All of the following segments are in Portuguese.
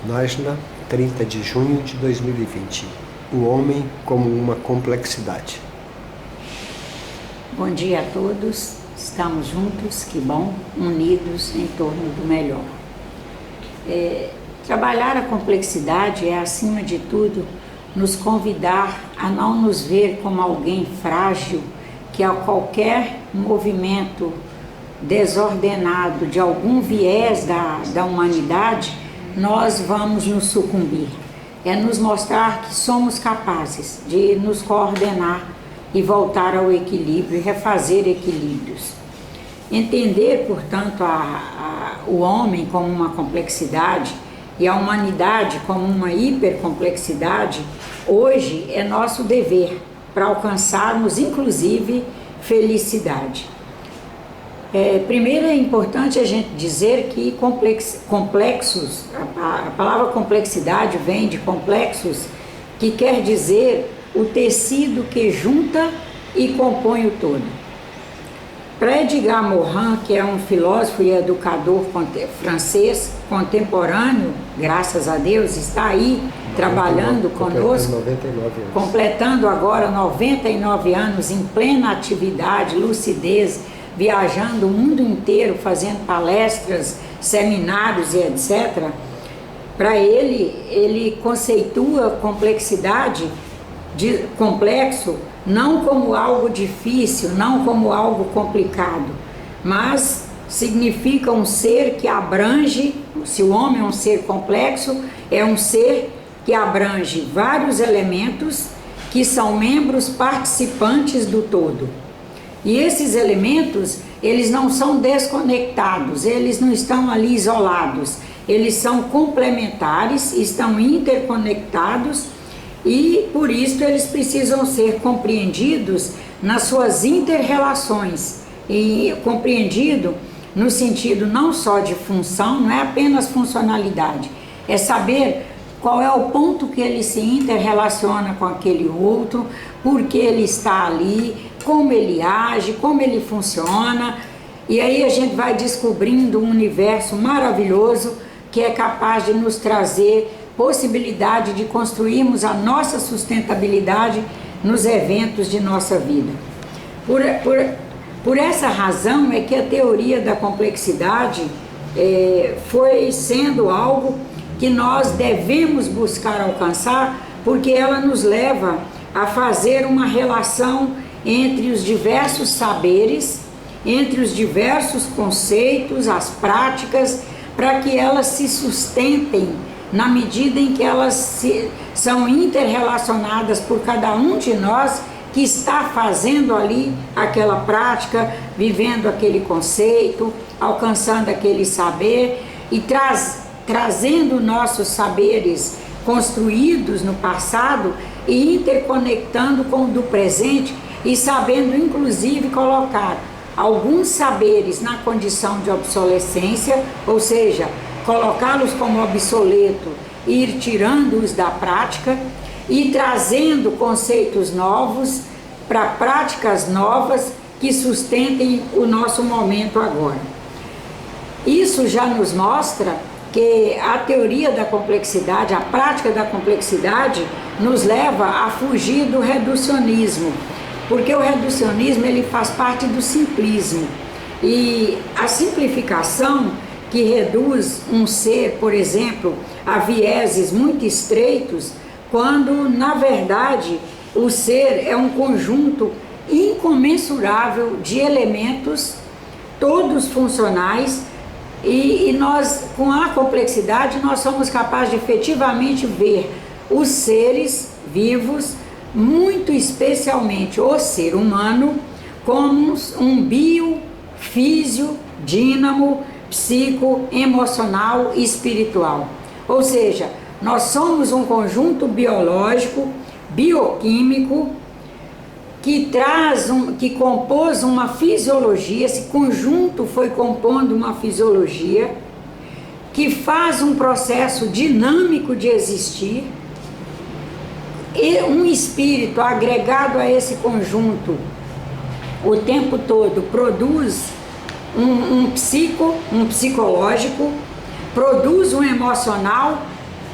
Najna, 30 de junho de 2020. O homem como uma complexidade. Bom dia a todos, estamos juntos, que bom, unidos em torno do melhor. Trabalhar a complexidade é, acima de tudo, nos convidar a não nos ver como alguém frágil, que a qualquer movimento desordenado de algum viés da humanidade, nós vamos nos sucumbir. É nos mostrar que somos capazes de nos coordenar e voltar ao equilíbrio e refazer equilíbrios. Entender, portanto, o homem como uma complexidade e a humanidade como uma hipercomplexidade, hoje é nosso dever para alcançarmos, inclusive, felicidade. Primeiro é importante a gente dizer que complexos, a palavra complexidade vem de complexos, que quer dizer o tecido que junta e compõe o todo. Para Edgar Morin, que é um filósofo e educador francês contemporâneo, graças a Deus, está aí trabalhando conosco, 99 anos. completando agora 99 anos em plena atividade, lucidez, viajando o mundo inteiro, fazendo palestras, seminários e etc. Para ele conceitua complexidade, complexo, não como algo difícil, não como algo complicado, mas significa um ser que abrange. Se o homem é um ser complexo, é um ser que abrange vários elementos que são membros participantes do todo. E esses elementos, eles não são desconectados, eles não estão ali isolados, eles são complementares, estão interconectados e por isso eles precisam ser compreendidos nas suas inter-relações, e compreendido no sentido não só de função, não é apenas funcionalidade, é saber qual é o ponto que ele se interrelaciona com aquele outro, por que ele está ali, como ele age, como ele funciona, e aí a gente vai descobrindo um universo maravilhoso que é capaz de nos trazer possibilidade de construirmos a nossa sustentabilidade nos eventos de nossa vida. Por essa razão é que a teoria da complexidade foi sendo algo que nós devemos buscar alcançar, porque ela nos leva a fazer uma relação entre os diversos saberes, entre os diversos conceitos, as práticas, para que elas se sustentem na medida em que elas são interrelacionadas por cada um de nós que está fazendo ali aquela prática, vivendo aquele conceito, alcançando aquele saber e trazendo nossos saberes construídos no passado e interconectando com o do presente e sabendo inclusive colocar alguns saberes na condição de obsolescência, ou seja, colocá-los como obsoleto e ir tirando-os da prática e trazendo conceitos novos para práticas novas que sustentem o nosso momento agora. Isso já nos mostra que a teoria da complexidade, a prática da complexidade, nos leva a fugir do reducionismo, porque o reducionismo ele faz parte do simplismo, e a simplificação que reduz um ser, por exemplo, a vieses muito estreitos, quando na verdade o ser é um conjunto incomensurável de elementos, todos funcionais, e nós, com a complexidade, nós somos capazes de efetivamente ver os seres vivos, muito especialmente o ser humano, como um bio, físio, dínamo, psico, emocional e espiritual. Ou seja, nós somos um conjunto biológico, bioquímico, que compôs uma fisiologia. Esse conjunto foi compondo uma fisiologia que faz um processo dinâmico de existir, e um espírito agregado a esse conjunto o tempo todo produz um psicológico, produz um emocional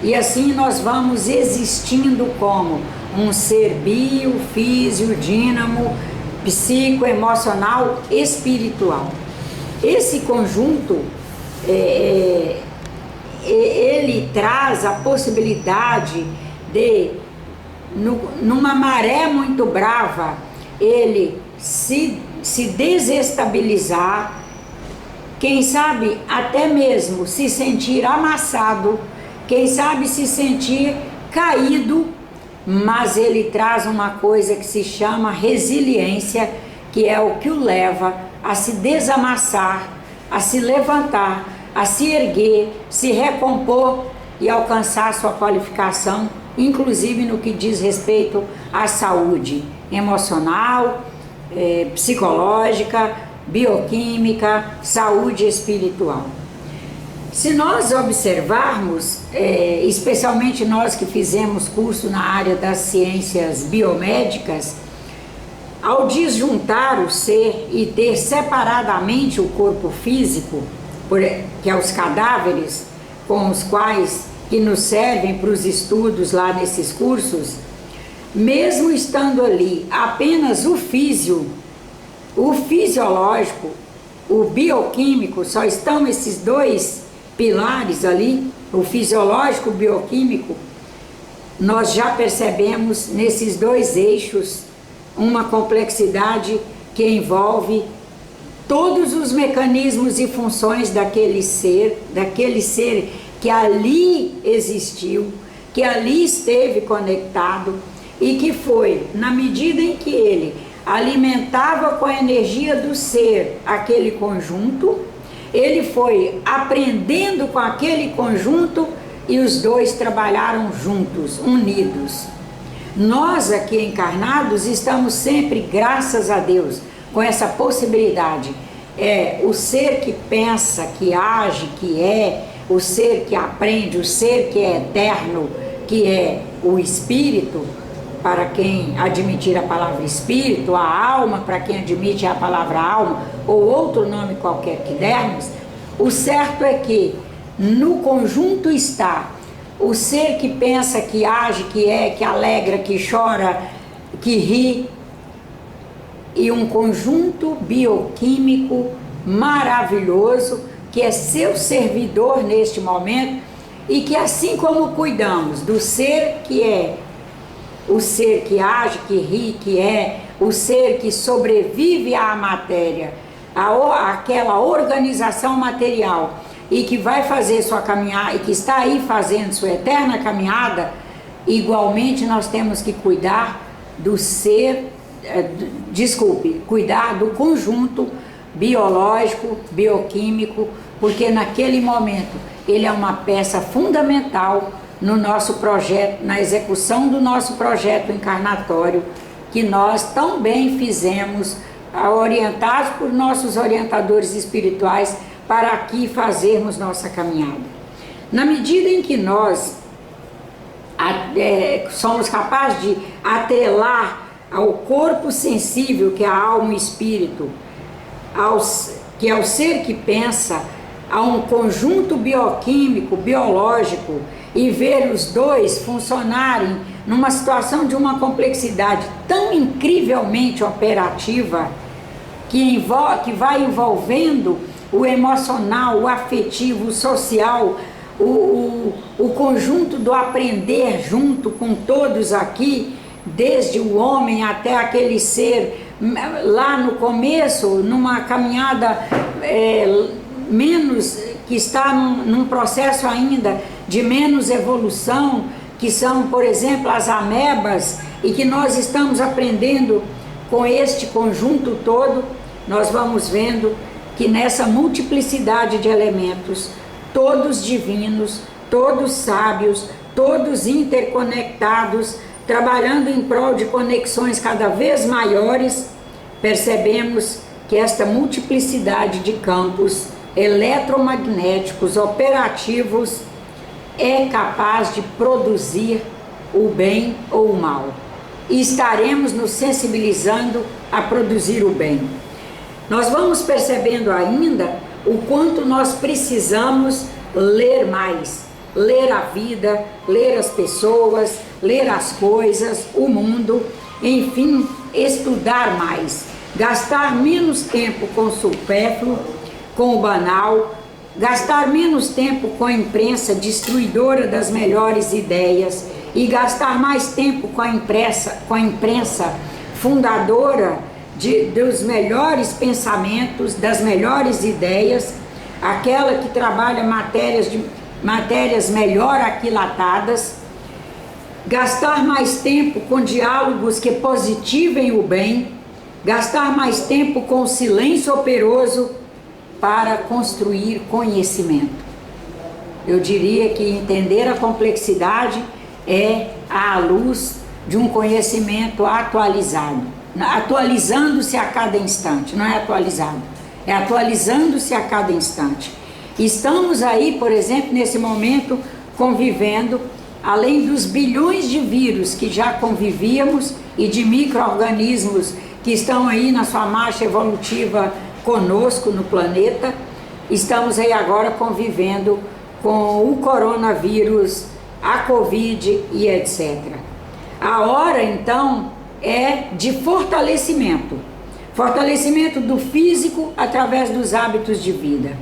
E assim nós vamos existindo como um ser bio, físio, dínamo, psico, emocional, espiritual. Esse conjunto, ele traz a possibilidade de, numa maré muito brava, ele se desestabilizar, quem sabe até mesmo se sentir amassado, quem sabe se sentir caído, mas ele traz uma coisa que se chama resiliência, que é o que o leva a se desamassar, a se levantar, a se erguer, se recompor e alcançar sua qualificação, inclusive no que diz respeito à saúde emocional, psicológica, bioquímica, saúde espiritual. Se nós observarmos, especialmente nós que fizemos curso na área das ciências biomédicas, ao disjuntar o ser e ter separadamente o corpo físico, que é os cadáveres com os quais que nos servem para os estudos lá nesses cursos, mesmo estando ali apenas o fisiológico, o bioquímico, só estão esses dois pilares ali, o fisiológico, o bioquímico, nós já percebemos nesses dois eixos uma complexidade que envolve todos os mecanismos e funções daquele ser que ali existiu, que ali esteve conectado e que foi, na medida em que ele alimentava com a energia do ser aquele conjunto, ele foi aprendendo com aquele conjunto e os dois trabalharam juntos, unidos. Nós aqui encarnados estamos sempre, graças a Deus, com essa possibilidade. O ser que pensa, que age, que é, o ser que aprende, o ser que é eterno, que é o espírito, para quem admitir a palavra espírito, a alma, para quem admite a palavra alma, ou outro nome qualquer que dermos, o certo é que no conjunto está o ser que pensa, que age, que é, que alegra, que chora, que ri, e um conjunto bioquímico maravilhoso, que é seu servidor neste momento, e que assim como cuidamos do ser que é, o ser que age, que ri, que é, o ser que sobrevive à matéria, aquela organização material e que vai fazer sua caminhada e que está aí fazendo sua eterna caminhada, igualmente nós temos que cuidar do ser, cuidar do conjunto biológico, bioquímico, porque naquele momento ele é uma peça fundamental no nosso projeto, na execução do nosso projeto encarnatório, que nós tão bem fizemos, orientados por nossos orientadores espirituais, para aqui fazermos nossa caminhada. Na medida em que nós somos capazes de atrelar ao corpo sensível, que é a alma e o espírito, que é o ser que pensa, a um conjunto bioquímico, biológico, e ver os dois funcionarem numa situação de uma complexidade tão incrivelmente operativa, que vai envolvendo o emocional, o afetivo, o social, o conjunto do aprender junto com todos aqui, desde o homem até aquele ser lá no começo, numa caminhada que está num processo ainda de menos evolução, que são, por exemplo, as amebas, e que nós estamos aprendendo com este conjunto todo. Nós vamos vendo que nessa multiplicidade de elementos, todos divinos, todos sábios, todos interconectados, trabalhando em prol de conexões cada vez maiores, percebemos que esta multiplicidade de campos eletromagnéticos operativos é capaz de produzir o bem ou o mal. E estaremos nos sensibilizando a produzir o bem. Nós vamos percebendo ainda o quanto nós precisamos ler mais. ler a vida, ler as pessoas, ler as coisas, o mundo, enfim, estudar mais, gastar menos tempo com o supérfluo, com o banal, gastar menos tempo com a imprensa destruidora das melhores ideias e gastar mais tempo com a imprensa fundadora dos melhores pensamentos, das melhores ideias, aquela que trabalha matérias melhor aquilatadas, gastar mais tempo com diálogos que positivem o bem, gastar mais tempo com o silêncio operoso para construir conhecimento. Eu diria que entender a complexidade é à luz de um conhecimento atualizado, atualizando-se a cada instante, não é atualizado, é atualizando-se a cada instante. Estamos aí, por exemplo, nesse momento, convivendo, além dos bilhões de vírus que já convivíamos e de micro-organismos que estão aí na sua marcha evolutiva conosco no planeta, estamos aí agora convivendo com o coronavírus, a Covid e etc. A hora, então, é de fortalecimento. Fortalecimento do físico através dos hábitos de vida.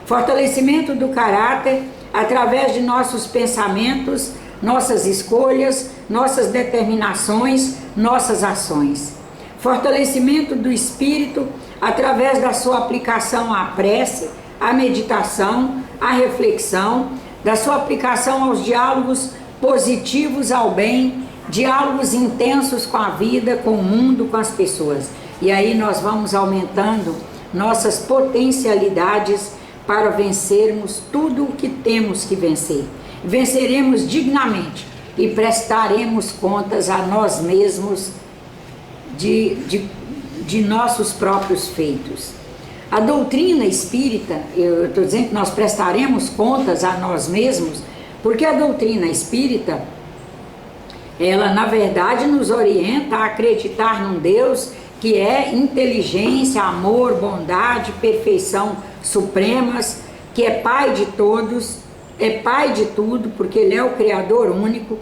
Fortalecimento do caráter através de nossos pensamentos, nossas escolhas, nossas determinações, nossas ações. Fortalecimento do espírito através da sua aplicação à prece, à meditação, à reflexão, da sua aplicação aos diálogos positivos ao bem, diálogos intensos com a vida, com o mundo, com as pessoas. E aí nós vamos aumentando nossas potencialidades para vencermos tudo o que temos que vencer. Venceremos dignamente e prestaremos contas a nós mesmos de nossos próprios feitos. A doutrina espírita, eu estou dizendo que nós prestaremos contas a nós mesmos, porque a doutrina espírita, ela na verdade nos orienta a acreditar num Deus que é inteligência, amor, bondade, perfeição supremas, que é Pai de todos, é Pai de tudo, porque Ele é o Criador único,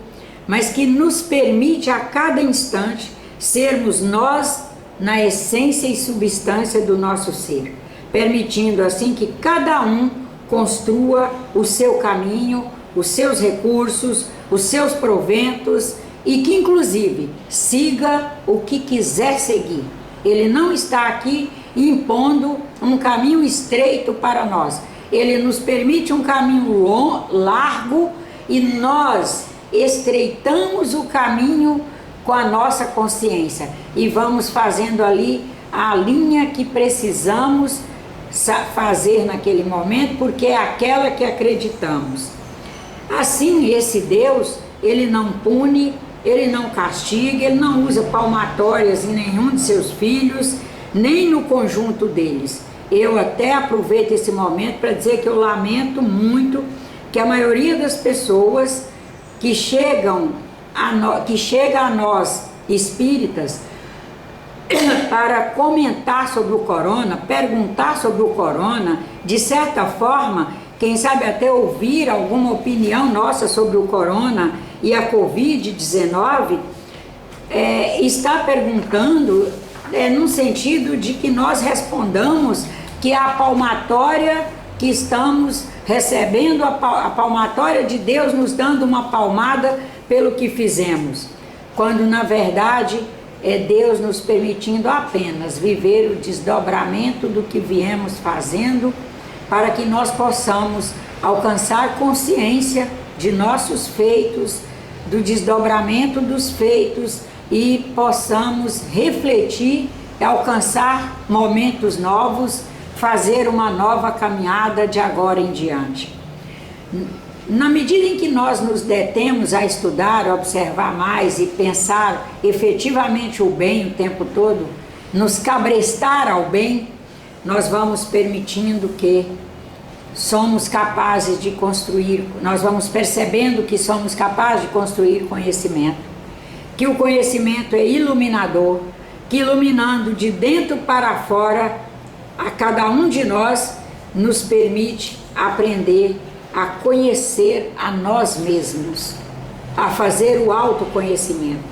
mas que nos permite a cada instante sermos nós na essência e substância do nosso ser, permitindo assim que cada um construa o seu caminho, os seus recursos, os seus proventos e que inclusive siga o que quiser seguir. Ele não está aqui impondo um caminho estreito para nós. Ele nos permite um caminho largo e nós estreitamos o caminho com a nossa consciência e vamos fazendo ali a linha que precisamos fazer naquele momento, porque é aquela que acreditamos. Assim, esse Deus, Ele não pune, Ele não castiga, Ele não usa palmatórias em nenhum de seus filhos, nem no conjunto deles. Eu até aproveito esse momento para dizer que eu lamento muito que a maioria das pessoas que chega a nós espíritas para comentar sobre o corona, perguntar sobre o corona, de certa forma, quem sabe até ouvir alguma opinião nossa sobre o corona e a Covid-19, está perguntando no sentido de que nós respondamos que a palmatória que estamos recebendo, a palmatória de Deus nos dando uma palmada pelo que fizemos, quando na verdade é Deus nos permitindo apenas viver o desdobramento do que viemos fazendo, para que nós possamos alcançar consciência de nossos feitos, do desdobramento dos feitos e possamos refletir e alcançar momentos novos, fazer uma nova caminhada de agora em diante. Na medida em que nós nos detemos a estudar, a observar mais e pensar efetivamente o bem o tempo todo, nos cabrestar ao bem, nós vamos permitindo que somos capazes de construir, nós vamos percebendo que somos capazes de construir conhecimento, que o conhecimento é iluminador, que iluminando de dentro para fora, a cada um de nós nos permite aprender a conhecer a nós mesmos, a fazer o autoconhecimento.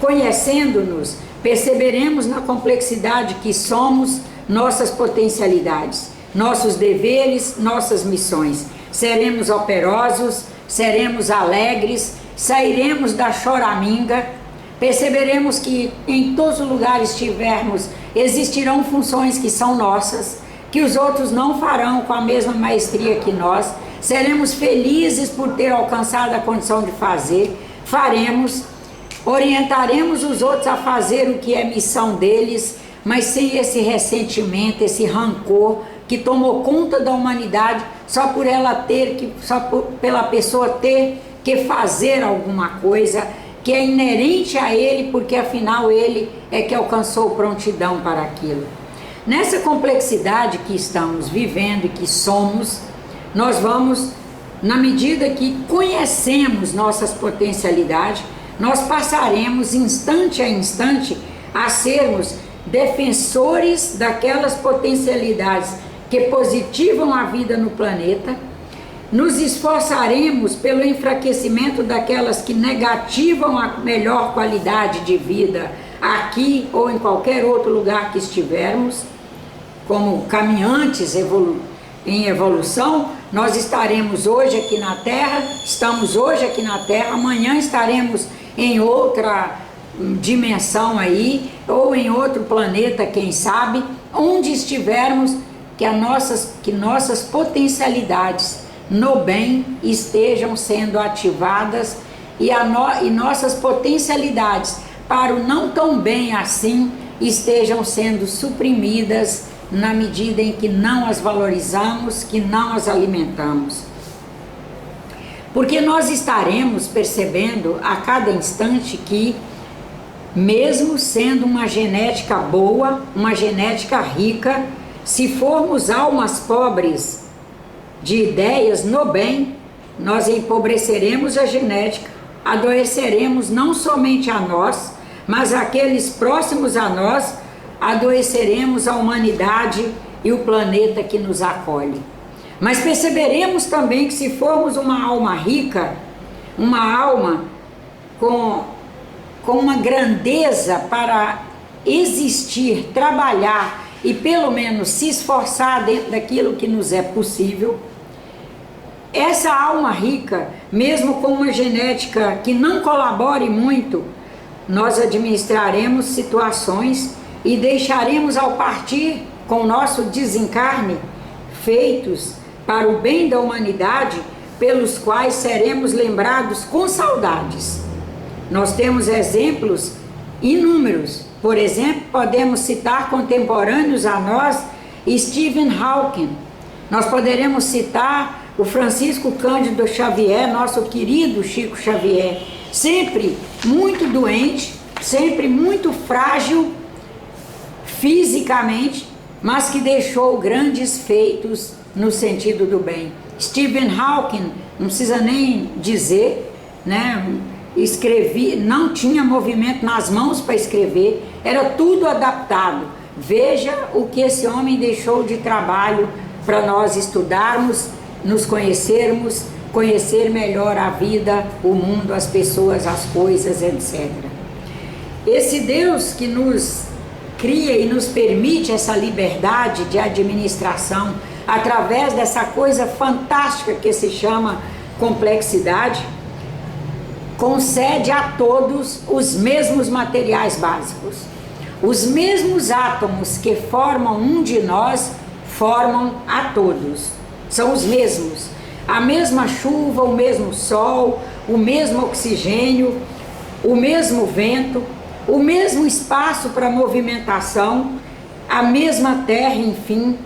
Conhecendo-nos, perceberemos na complexidade que somos nossas potencialidades, nossos deveres, nossas missões. Seremos operosos, seremos alegres, sairemos da choraminga, perceberemos que em todos os lugares estivermos, existirão funções que são nossas, que os outros não farão com a mesma maestria que nós. Seremos felizes por ter alcançado a condição de fazer, faremos, orientaremos os outros a fazer o que é missão deles, mas sem esse ressentimento, esse rancor que tomou conta da humanidade só por ela pela pessoa ter que fazer alguma coisa que é inerente a ele, porque afinal ele é que alcançou prontidão para aquilo. Nessa complexidade que estamos vivendo e que somos, nós vamos, na medida que conhecemos nossas potencialidades, nós passaremos instante a instante a sermos defensores daquelas potencialidades que positivam a vida no planeta, nos esforçaremos pelo enfraquecimento daquelas que negativam a melhor qualidade de vida aqui ou em qualquer outro lugar que estivermos, como caminhantes em evolução. Nós estaremos hoje aqui na Terra, estamos hoje aqui na Terra, amanhã estaremos em outra dimensão aí, ou em outro planeta, quem sabe, onde estivermos, que nossas potencialidades no bem estejam sendo ativadas e nossas potencialidades para o não tão bem assim estejam sendo suprimidas na medida em que não as valorizamos, que não as alimentamos. Porque nós estaremos percebendo a cada instante que, mesmo sendo uma genética boa, uma genética rica, se formos almas pobres de ideias no bem, nós empobreceremos a genética, adoeceremos não somente a nós, mas aqueles próximos a nós, adoeceremos a humanidade e o planeta que nos acolhe. Mas perceberemos também que se formos uma alma rica, uma alma com uma grandeza para existir, trabalhar e pelo menos se esforçar dentro daquilo que nos é possível, essa alma rica, mesmo com uma genética que não colabore muito, nós administraremos situações e deixaremos ao partir com o nosso desencarne feitos para o bem da humanidade, pelos quais seremos lembrados com saudades. Nós temos exemplos inúmeros. Por exemplo, podemos citar contemporâneos a nós, Stephen Hawking. Nós poderemos citar o Francisco Cândido Xavier, nosso querido Chico Xavier, sempre muito doente, sempre muito frágil fisicamente, mas que deixou grandes feitos no sentido do bem. Stephen Hawking, não precisa nem dizer, né? Não tinha movimento nas mãos para escrever, era tudo adaptado. Veja o que esse homem deixou de trabalho para nós estudarmos, nos conhecermos, conhecer melhor a vida, o mundo, as pessoas, as coisas, etc. Esse Deus que nos cria e nos permite essa liberdade de administração através dessa coisa fantástica que se chama complexidade, concede a todos os mesmos materiais básicos. Os mesmos átomos que formam um de nós formam a todos. São os mesmos. A mesma chuva, o mesmo sol, o mesmo oxigênio, o mesmo vento, o mesmo espaço para movimentação, a mesma terra, enfim,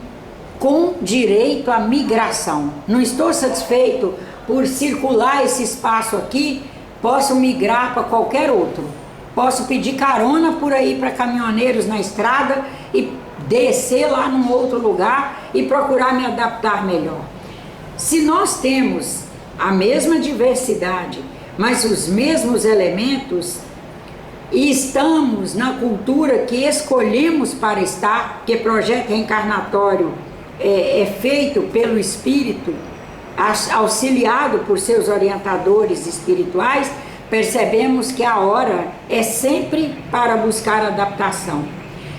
com direito à migração. Não estou satisfeito por circular esse espaço aqui, posso migrar para qualquer outro. Posso pedir carona por aí para caminhoneiros na estrada e descer lá num outro lugar e procurar me adaptar melhor. Se nós temos a mesma diversidade, mas os mesmos elementos, e estamos na cultura que escolhemos para estar, porque projeto reencarnatório é feito pelo espírito, auxiliado por seus orientadores espirituais, percebemos que a hora é sempre para buscar adaptação,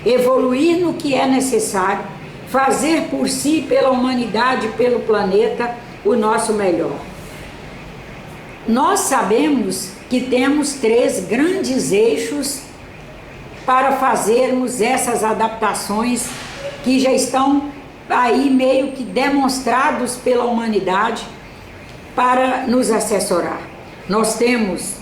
evoluir no que é necessário, fazer por si, pela humanidade, pelo planeta, o nosso melhor. Nós sabemos que temos 3 grandes eixos para fazermos essas adaptações que já estão aí meio que demonstrados pela humanidade para nos assessorar. Nós temos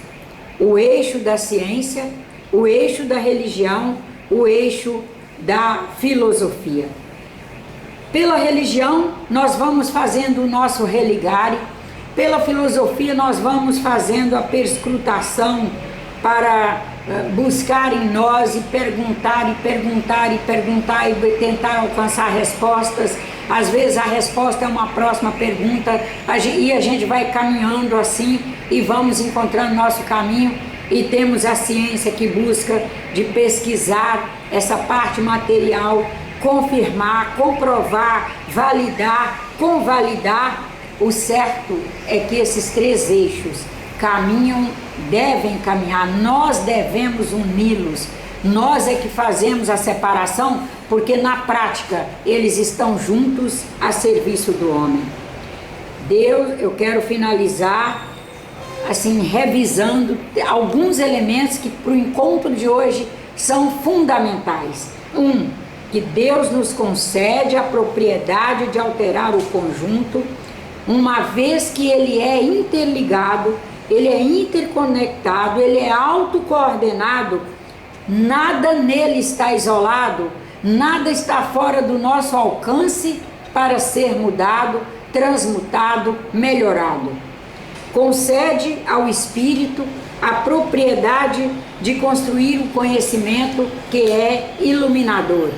o eixo da ciência, o eixo da religião, o eixo da filosofia. Pela religião, nós vamos fazendo o nosso religare. Pela filosofia, nós vamos fazendo a perscrutação para buscar em nós e perguntar e tentar alcançar respostas. Às vezes a resposta é uma próxima pergunta e a gente vai caminhando assim e vamos encontrando nosso caminho. E temos a ciência que busca de pesquisar essa parte material, confirmar, comprovar, validar, convalidar. O certo é que esses 3 eixos caminham, devem caminhar, nós devemos uni-los, nós é que fazemos a separação, porque na prática eles estão juntos a serviço do homem. Deus, eu quero finalizar assim, revisando alguns elementos que para o encontro de hoje são fundamentais. Que Deus nos concede a propriedade de alterar o conjunto, uma vez que ele é interligado, ele é interconectado, ele é autocoordenado, nada nele está isolado, nada está fora do nosso alcance para ser mudado, transmutado, melhorado. Concede ao Espírito a propriedade de construir o conhecimento que é iluminador,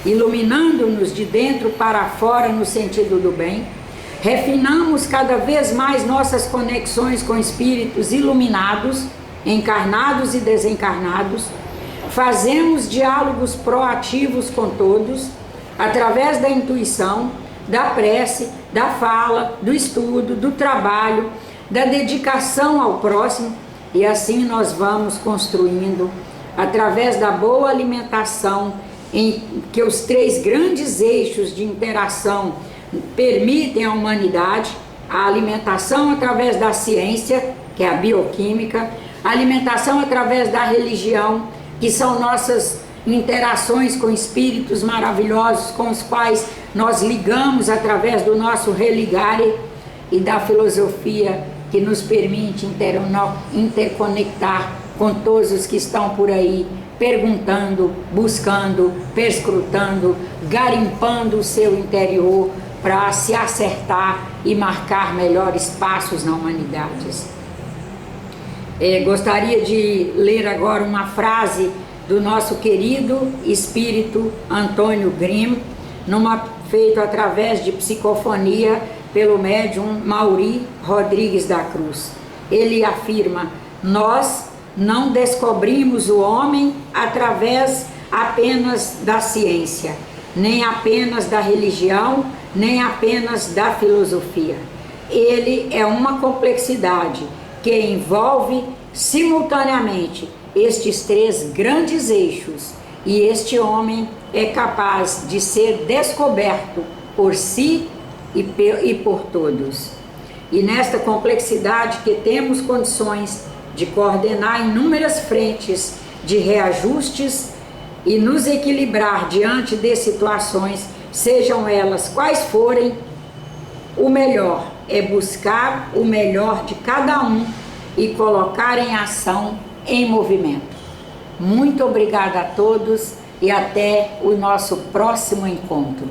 iluminando-nos de dentro para fora no sentido do bem. Refinamos cada vez mais nossas conexões com espíritos iluminados, encarnados e desencarnados. Fazemos diálogos proativos com todos, através da intuição, da prece, da fala, do estudo, do trabalho, da dedicação ao próximo, e assim nós vamos construindo, através da boa alimentação, em que os 3 grandes eixos de interação permitem à humanidade, a alimentação através da ciência, que é a bioquímica, a alimentação através da religião, que são nossas interações com espíritos maravilhosos com os quais nós ligamos através do nosso religare, e da filosofia, que nos permite interconectar com todos os que estão por aí, perguntando, buscando, perscrutando, garimpando o seu interior para se acertar e marcar melhores passos na humanidade. Gostaria de ler agora uma frase do nosso querido espírito Antônio Grimm, feito através de psicofonia pelo médium Mauri Rodrigues da Cruz. Ele afirma: nós não descobrimos o homem através apenas da ciência, nem apenas da religião, nem apenas da filosofia. Ele é uma complexidade que envolve simultaneamente estes 3 grandes eixos, e este homem é capaz de ser descoberto por si e por todos. E nesta complexidade que temos condições de coordenar inúmeras frentes de reajustes e nos equilibrar diante de situações, sejam elas quais forem, o melhor é buscar o melhor de cada um e colocar em ação, em movimento. Muito obrigada a todos e até o nosso próximo encontro.